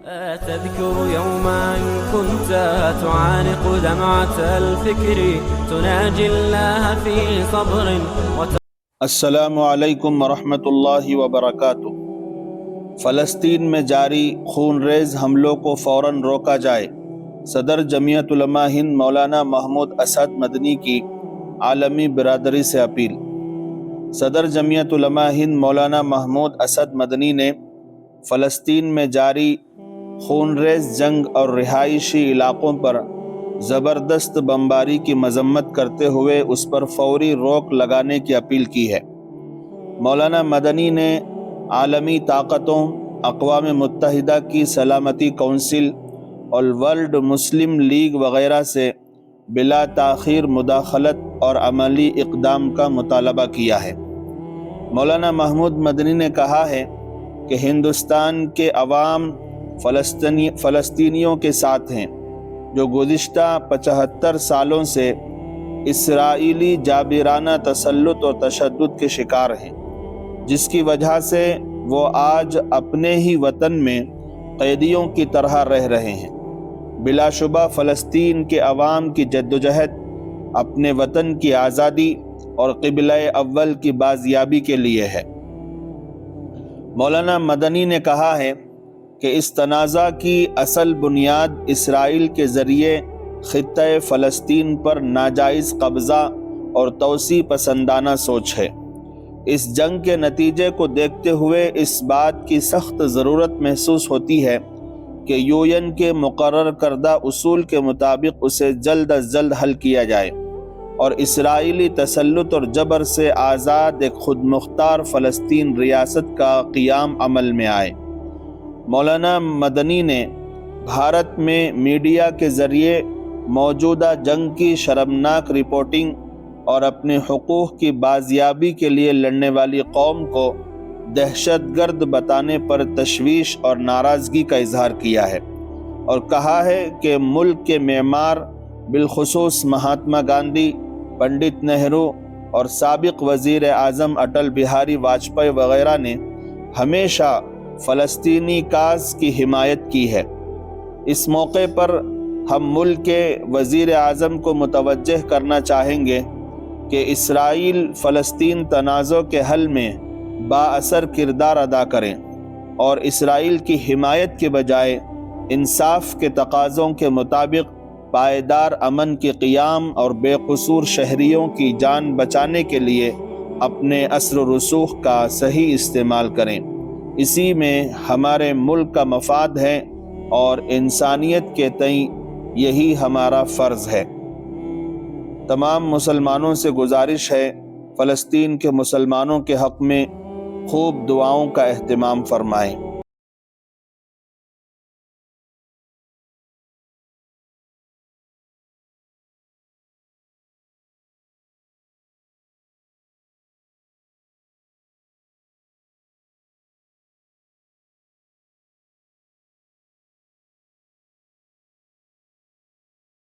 تذكر يوما كنت تعانق دمعة الفكر تناجي الله في صبر السلام علیکم ورحمۃ اللہ وبرکاتہ۔ فلسطین میں جاری خون ریز حملوں کو فوراً روکا جائے، صدر جمعیت علماء ہند مولانا محمود اسد مدنی کی عالمی برادری سے اپیل۔ صدر جمعیت علماء ہند مولانا محمود اسد مدنی نے فلسطین میں جاری خون ریز جنگ اور رہائشی علاقوں پر زبردست بمباری کی مذمت کرتے ہوئے اس پر فوری روک لگانے کی اپیل کی ہے۔ مولانا مدنی نے عالمی طاقتوں، اقوام متحدہ کی سلامتی کونسل اور ورلڈ مسلم لیگ وغیرہ سے بلا تاخیر مداخلت اور عملی اقدام کا مطالبہ کیا ہے۔ مولانا محمود مدنی نے کہا ہے کہ ہندوستان کے عوام فلسطینیوں کے ساتھ ہیں، جو گزشتہ 75 سالوں سے اسرائیلی جابرانہ تسلط اور تشدد کے شکار ہیں، جس کی وجہ سے وہ آج اپنے ہی وطن میں قیدیوں کی طرح رہ رہے ہیں۔ بلا شبہ فلسطین کے عوام کی جدوجہد اپنے وطن کی آزادی اور قبلہ اول کی بازیابی کے لیے ہے۔ مولانا مدنی نے کہا ہے کہ اس تنازع کی اصل بنیاد اسرائیل کے ذریعے خطۂ فلسطین پر ناجائز قبضہ اور توسیع پسندانہ سوچ ہے۔ اس جنگ کے نتیجے کو دیکھتے ہوئے اس بات کی سخت ضرورت محسوس ہوتی ہے کہ UN کے مقرر کردہ اصول کے مطابق اسے جلد از جلد حل کیا جائے اور اسرائیلی تسلط اور جبر سے آزاد ایک خود مختار فلسطین ریاست کا قیام عمل میں آئے۔ مولانا مدنی نے بھارت میں میڈیا کے ذریعے موجودہ جنگ کی شرمناک رپورٹنگ اور اپنے حقوق کی بازیابی کے لیے لڑنے والی قوم کو دہشت گرد بتانے پر تشویش اور ناراضگی کا اظہار کیا ہے اور کہا ہے کہ ملک کے معمار بالخصوص مہاتما گاندھی، پنڈت نہرو اور سابق وزیر اعظم اٹل بہاری واجپئی وغیرہ نے ہمیشہ فلسطینی کاز کی حمایت کی ہے۔ اس موقع پر ہم ملک کے وزیر اعظم کو متوجہ کرنا چاہیں گے کہ اسرائیل فلسطین تنازع کے حل میں بااثر کردار ادا کریں اور اسرائیل کی حمایت کے بجائے انصاف کے تقاضوں کے مطابق پائیدار امن کے قیام اور بے قصور شہریوں کی جان بچانے کے لیے اپنے اثر و رسوخ کا صحیح استعمال کریں۔ اسی میں ہمارے ملک کا مفاد ہے اور انسانیت کے تئیں یہی ہمارا فرض ہے۔ تمام مسلمانوں سے گزارش ہے فلسطین کے مسلمانوں کے حق میں خوب دعاؤں کا اہتمام فرمائیں۔